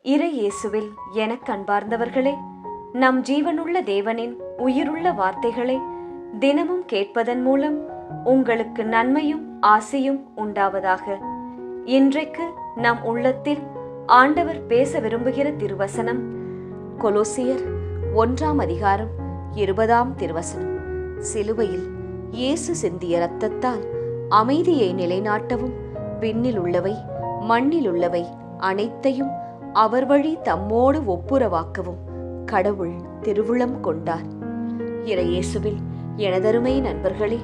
இறை இயேசுவில் எனக் அன்பார்ந்தவர்களே, நம் ஜீவனுள்ள தேவனின் உயிருள்ள வார்த்தைகளை தினமும் கேட்பதன் மூலம் உங்களுக்கு நன்மையும் ஆசையும் உண்டாவதாக. இன்றைக்கு நம் உள்ளத்தில் ஆண்டவர் பேச விரும்புகிற திருவசனம் கொலோசியர் 1 திருவசனம். சிலுவையில் இயேசு சிந்திய இரத்தத்தால் அமைதியை நிலைநாட்டவும், விண்ணில் உள்ளவை மண்ணில் உள்ளவை அனைத்தையும் அவர் வழி தம்மோடு ஒப்புரவாக்கவும் கடவுள் திருவுளம் கொண்டார். இறை இயேசுவில் எனதருமை நண்பர்களே,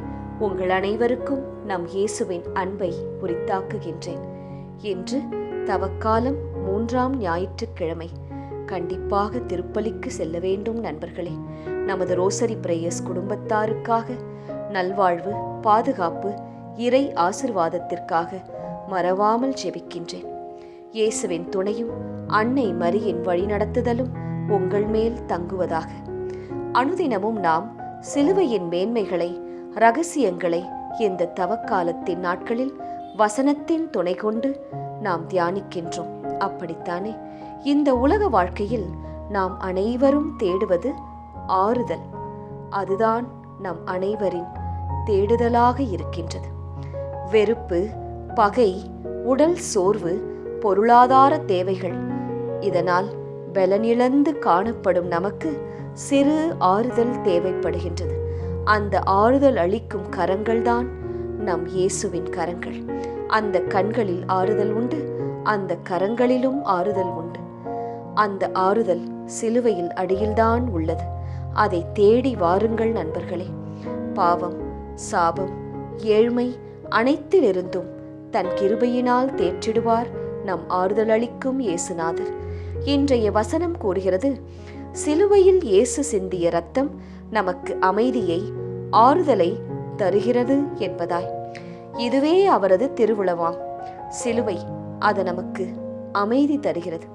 உங்கள் அனைவருக்கும் நம் இயேசுவின் அன்பை உரித்தாக்குகின்றேன். இன்று தவக்காலம் 3ஆம் ஞாயிற்றுக்கிழமை. கண்டிப்பாக திருப்பலிக்கு செல்ல வேண்டும் நண்பர்களே. நமது ரோசரி பிரேயர்ஸ் குடும்பத்தாருக்காக நல்வாழ்வு, பாதுகாப்பு, இறை ஆசிர்வாதத்திற்காக மறவாமல் ஜெபிக்கின்றேன். இயேசுவின் துணையும் அன்னை மரியின் வழிநடத்துதலும் உங்கள் மேல் தங்குவதாக. அனுதினமும் நாம் சிலுவையின் மேன்மைகளை, ரகசியங்களை இந்த தவக்காலத்தின் நாட்களில் வசனத்தின் துணை கொண்டு நாம் தியானிக்கின்றோம். அப்படித்தானே? இந்த உலக வாழ்க்கையில் நாம் அனைவரும் தேடுவது ஆறுதல். அதுதான் நம் அனைவரின் தேடுதலாக இருக்கின்றது. வெறுப்பு, பகை, உடல் சோர்வு, பொருளாதார தேவைகள், இதனால் பலனிழந்து காணப்படும் நமக்கு சிறு ஆறுதல் தேவைப்படுகின்றது. அந்த ஆறுதல் அளிக்கும் கரங்கள்தான் நம் இயேசுவின் கரங்கள். அந்த கண்களில் ஆறுதல் உண்டு, அந்த கரங்களிலும் ஆறுதல் உண்டு. அந்த ஆறுதல் சிலுவையில் அடியில்தான் உள்ளது. அதை தேடி வாருங்கள் நண்பர்களே. பாவம், சாபம், ஏழ்மை அனைத்திலிருந்தும் தன் கிருபையினால் தேற்றிடுவார் நம் ஆறுதல் அளிக்கும் இயேசுநாதர். இன்றைய வசனம் கூறுகிறது, சிலுவையில் இயேசு சிந்திய இரத்தம் நமக்கு அமைதியை, ஆறுதலை தருகிறது என்பதாய். இதுவே அவரது திருவுளவாம். சிலுவை அது நமக்கு அமைதி தருகிறது.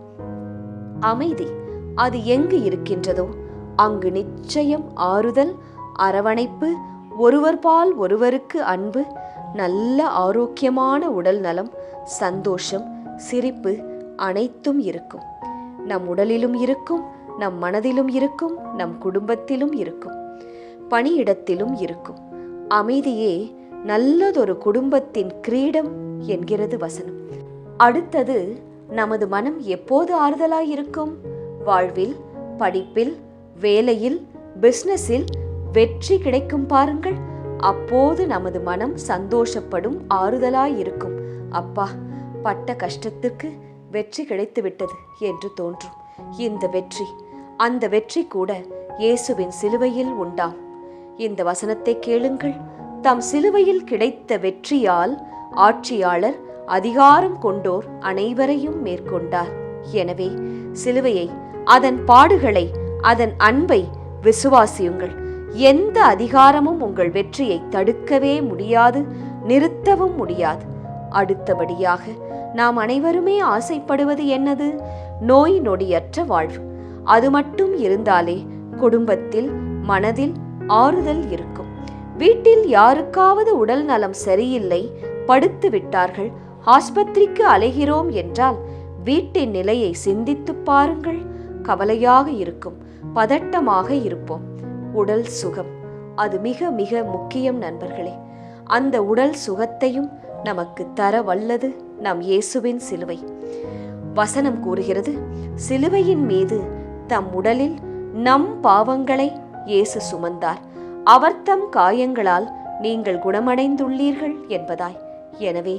அமைதி அது எங்கு இருக்கின்றதோ அங்கு நிச்சயம் ஆறுதல், அரவணைப்பு, ஒருவர்பால் ஒருவருக்கு அன்பு, நல்ல ஆரோக்கியமான உடல் நலம், சந்தோஷம், சிரிப்பு அனைத்தும் இருக்கும். நம் உடலிலும் இருக்கும், நம் மனதிலும் இருக்கும், நம் குடும்பத்திலும் இருக்கும், பணியிடத்திலும் இருக்கும். அமைதியே நல்லதொரு குடும்பத்தின் கிரீடம் என்கிறது வசனம். அடுத்தது, நமது மனம் எப்போது ஆறுதலாயிருக்கும்? வாழ்வில், படிப்பில், வேலையில், பிசினஸில் வெற்றி கிடைக்கும் பாருங்கள். அப்போது நமது மனம் சந்தோஷப்படும், ஆறுதலாயிருக்கும். அப்பா, பட்ட கஷ்டத்துக்கு வெற்றி கிடைத்து விட்டது என்று தோன்றும். இந்த வெற்றி, அந்த வெற்றி கூட இயேசுவின் சிலுவையில் உண்டாம். இந்த வசனத்தை கேளுங்கள். தம் சிலுவையில் கிடைத்த வெற்றியால் ஆட்சியாளர், அதிகாரம் கொண்டோர் அனைவரையும் மேற்கொண்டார். எனவே சிலுவையை, அதன் பாடுகளை, அதன் அன்பை விசுவாசியுங்கள். எந்த அதிகாரமும் உங்கள் வெற்றியை தடுக்கவே முடியாது, நிறுத்தவும் முடியாது. அடுத்தபடியாக நாம் அனைவருமே ஆசைப்படுவது என்னது? நோய் நொடியற்ற வாழ்வு. அது மட்டும் இருந்தாலே குடும்பத்தில், மனதில் ஆறுதல் இருக்கும். வீட்டில் யாருக்காவது உடல் நலம் சரியில்லை, படுத்து விட்டார்கள், ஆஸ்பத்திரிக்கு அலைகிறோம் என்றால் வீட்டின் நிலையை சிந்தித்து பாருங்கள். கவலையாக இருக்கும், பதட்டமாக இருப்போம். உடல் சுகம் அது மிக மிக முக்கியம் நண்பர்களே. அந்த உடல் சுகத்தையும் நமக்கு தர வல்லது நம் இயேசுவின் சிலுவை. வசனம் கூறுகிறது, சிலுவையின் மீது தம் உடலில் நம் பாவங்களை இயேசு சுமந்தார், அவர் தம் காயங்களால் நீங்கள் குணமடைந்துள்ளீர்கள் என்பதாய். எனவே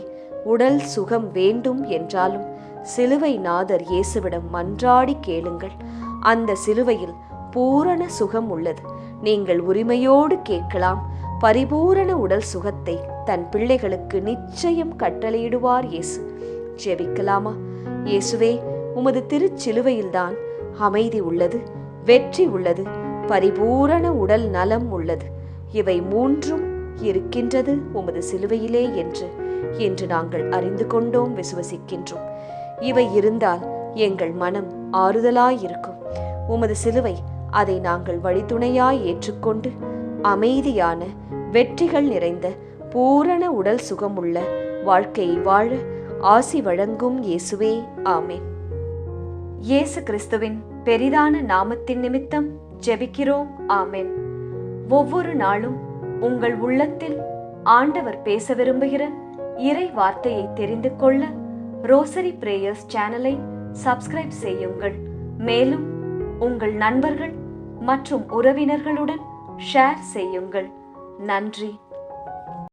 உடல் சுகம் வேண்டும் என்றாலும் சிலுவை நாதர் இயேசுவிடம் மன்றாடி கேளுங்கள். அந்த சிலுவையில் பூரண சுகம் உள்ளது. நீங்கள் உரிமையோடு கேட்கலாம். பரிபூரண உடல் சுகத்தை தன் பிள்ளைகளுக்கு நிச்சயம் கட்டளையிடுவார் இயேசு. ஜெபிக்கலாமா? இயேசுவே, உமது திருச்சிலுவையில்தான் அமைதி உள்ளது, வெற்றி உள்ளது, பரிபூரண உடல் நலம் உள்ளது. இவை மூன்றும் இருக்கின்றது உமது சிலுவையிலே என்று இன்று நாங்கள் அறிந்து கொண்டோம், விசுவசிக்கின்றோம். இவை இருந்தால் எங்கள் மனம் ஆறுதலாயிருக்கும். உமது சிலுவை அதை நாங்கள் வழித்துணையாய் ஏற்றுக்கொண்டு அமைதியான, வெற்றிகள் நிறைந்த, பூரண உடல் சுகமுள்ள வாழ்க்கையை வாழ ஆசி வழங்கும் இயேசுவே. ஆமென். இயேசு கிறிஸ்துவின் பெரிதான நாமத்தின் நிமித்தம் ஜெபிக்கிறோம். ஆமென். ஒவ்வொரு நாளும் உங்கள் உள்ளத்தில் ஆண்டவர் பேச விரும்புகிற இறை வார்த்தையை தெரிந்து கொள்ள ரோசரி பிரேயர்ஸ் சேனலை சப்ஸ்கிரைப் செய்யுங்கள். மேலும் உங்கள் நண்பர்கள் மற்றும் உறவினர்களுடன் ஷேர் செய்யுங்கள். நன்றி.